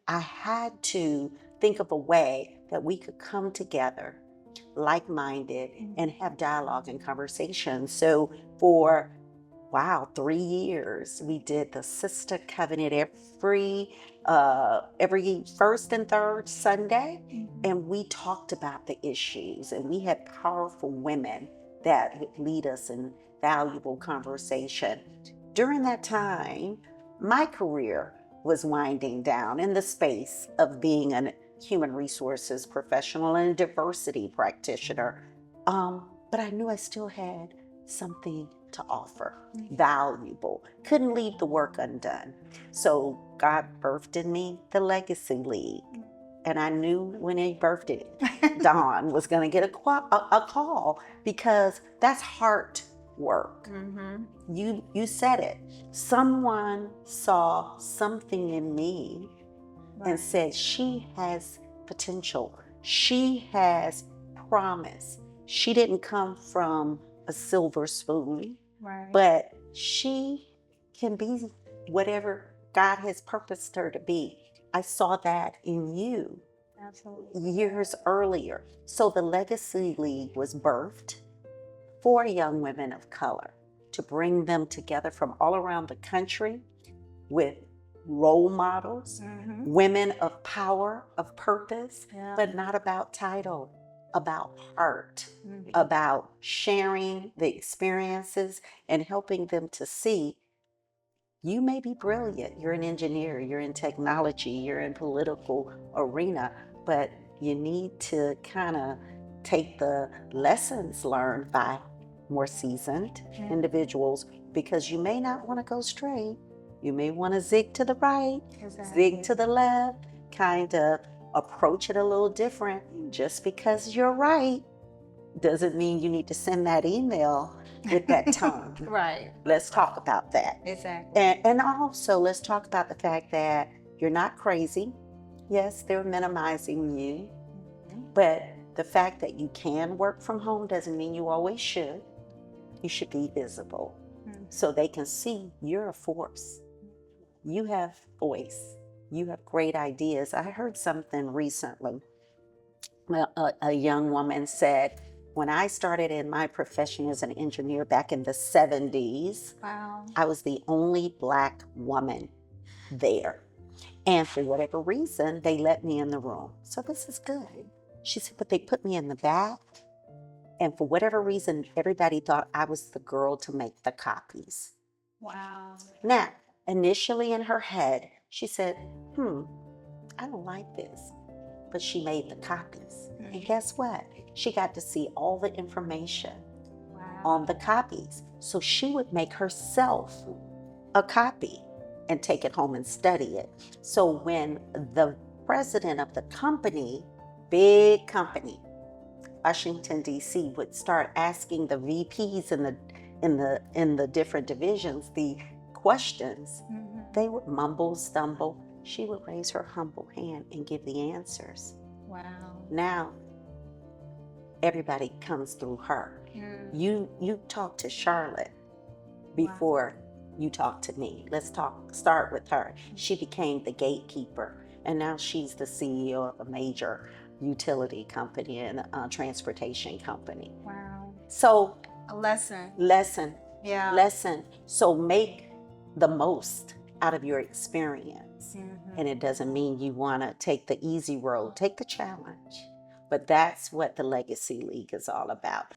I had to think of a way that we could come together, like-minded, and have dialogue and conversation. So for, wow, 3 years, we did the Sister Covenant every first and third Sunday, and we talked about the issues, and we had powerful women that would lead us in valuable conversation. During that time, my career was winding down in the space of being a human resources professional and diversity practitioner. But I knew I still had something to offer, valuable. Couldn't leave the work undone. So God birthed in me the Legacy League. And I knew when he birthed it, Dawn was going to get a call, because that's heart work. You said it. Someone saw something in me and said, she has potential. She has promise. She didn't come from a silver spoon, but she can be whatever God has purposed her to be. I saw that in you. Absolutely. Years earlier. So the Legacy League was birthed for young women of color, to bring them together from all around the country with role models, women of power, of purpose, but not about title, about heart, about sharing the experiences and helping them to see, you may be brilliant. You're an engineer, you're in technology, you're in political arena, but you need to kind of take the lessons learned by more seasoned individuals, because you may not want to go straight. You may want to zig to the right, zig to the left, kind of approach it a little different. Just because you're right doesn't mean you need to send that email with that tone. Right. Let's talk about that. Exactly. And also, let's talk about the fact that you're not crazy. Yes, they're minimizing you, but the fact that you can work from home doesn't mean you always should. You should be visible so they can see you're a force. You have voice. You have great ideas. I heard something recently. A young woman said, when I started in my profession as an engineer back in the 70s, I was the only Black woman there. And for whatever reason, they let me in the room. So this is good. She said, but they put me in the back. And for whatever reason, everybody thought I was the girl to make the copies. Wow. Now, initially in her head, she said, I don't like this. But she made the copies. And guess what? She got to see all the information on the copies. So she would make herself a copy and take it home and study it. So when the president of the company, big company, Washington, D.C., would start asking the VPs in the different divisions the questions, they would mumble, stumble. She would raise her humble hand and give the answers. Wow. Now, everybody comes through her. You talk to Charlotte before you talk to me. Start with her. She became the gatekeeper, and now she's the CEO of a major utility company and a transportation company. Wow. So, a lesson. Yeah. Lesson. So make the most out of your experience. And it doesn't mean you want to take the easy road. Take the challenge. But that's what the Legacy League is all about.